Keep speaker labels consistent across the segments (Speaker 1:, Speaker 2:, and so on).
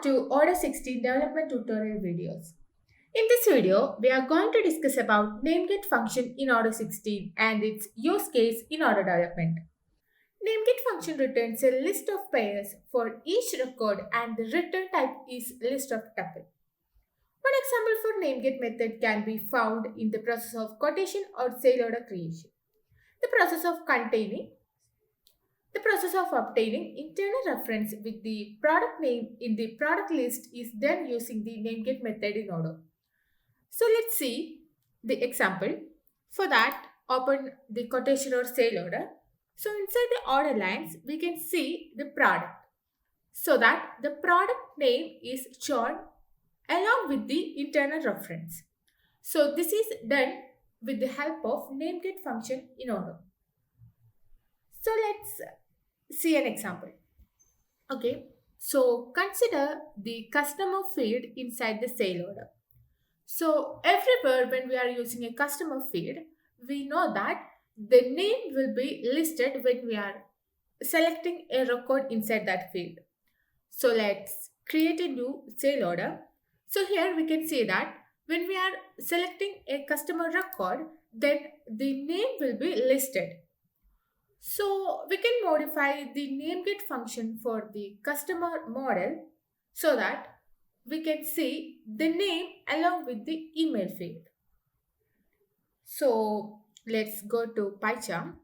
Speaker 1: to Odoo 16 development tutorial videos. In this video, we are going to discuss about nameget function in Odoo 16 and its use case in Odoo development. Nameget function returns a list of pairs for each record and the return type is list of tuple. One example for nameget method can be found in the process of quotation or sale order creation. The process of obtaining internal reference with the product name in the product list is done using the nameget method in Odoo. So let's see the example. For that, open the quotation or sale order. So inside the order lines, we can see the product. So that the product name is shown along with the internal reference. So this is done with the help of nameget function in Odoo. So let's see an example. Okay, so consider the customer field inside the sale order. So everywhere when we are using a customer field, we know that the name will be listed when we are selecting a record inside that field. So let's create a new sale order. So here we can see that when we are selecting a customer record, then the name will be listed. So we can modify the nameget function for the customer model so that we can see the name along with the email field. So let's go to PyCharm.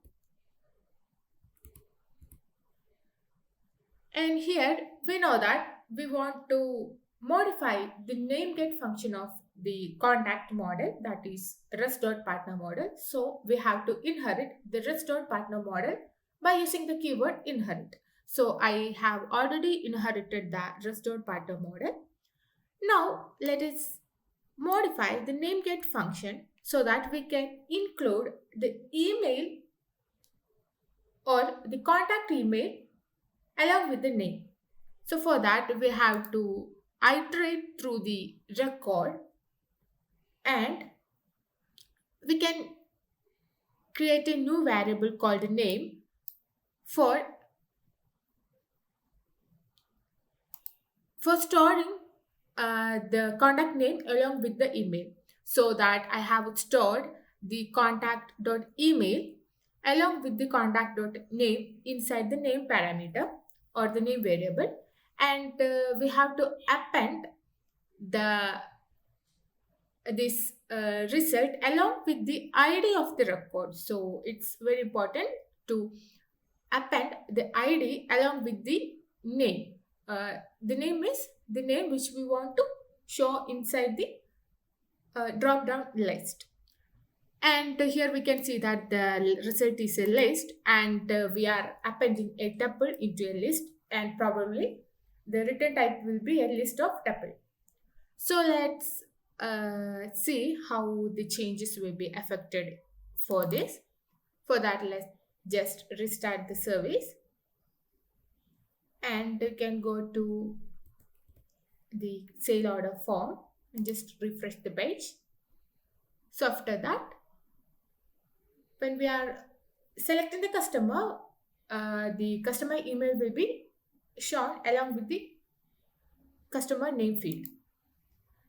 Speaker 1: And here we know that we want to modify the nameget function of the contact model, that is rest.partner model. So we have to inherit the rest.partner model by using the keyword inherit. So I have already inherited the rest.partner model. Now let us modify the nameget function so that we can include the email or the contact email along with the name. So for that we have to iterate through the record and we can create a new variable called name for storing the contact name along with the email. So that I have stored the contact.email along with the contact.name inside the name parameter or the name variable, and we have to append this result along with the ID of the record. So it's very important to append the ID along with the name. The name is the name which we want to show inside the drop-down list. And here we can see that the result is a list and we are appending a tuple into a list, and probably the return type will be a list of tuple. So let's see how the changes will be affected for this. For that, let's just restart the service and you can go to the sale order form and just refresh the page. So after that, when we are selecting the customer email will be shown along with the customer name field.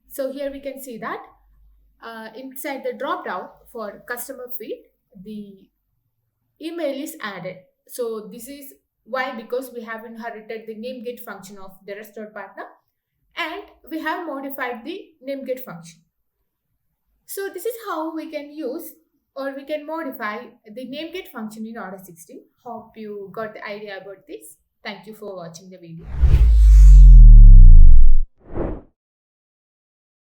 Speaker 1: So here we can see that inside the drop down for customer field, the email is added. So this is why, because we have inherited the nameget function of the restaurant partner and we have modified the nameget function. So this is how we can use or we can modify the nameget function in Odoo 16. Hope you got the idea about this. Thank you for watching the video.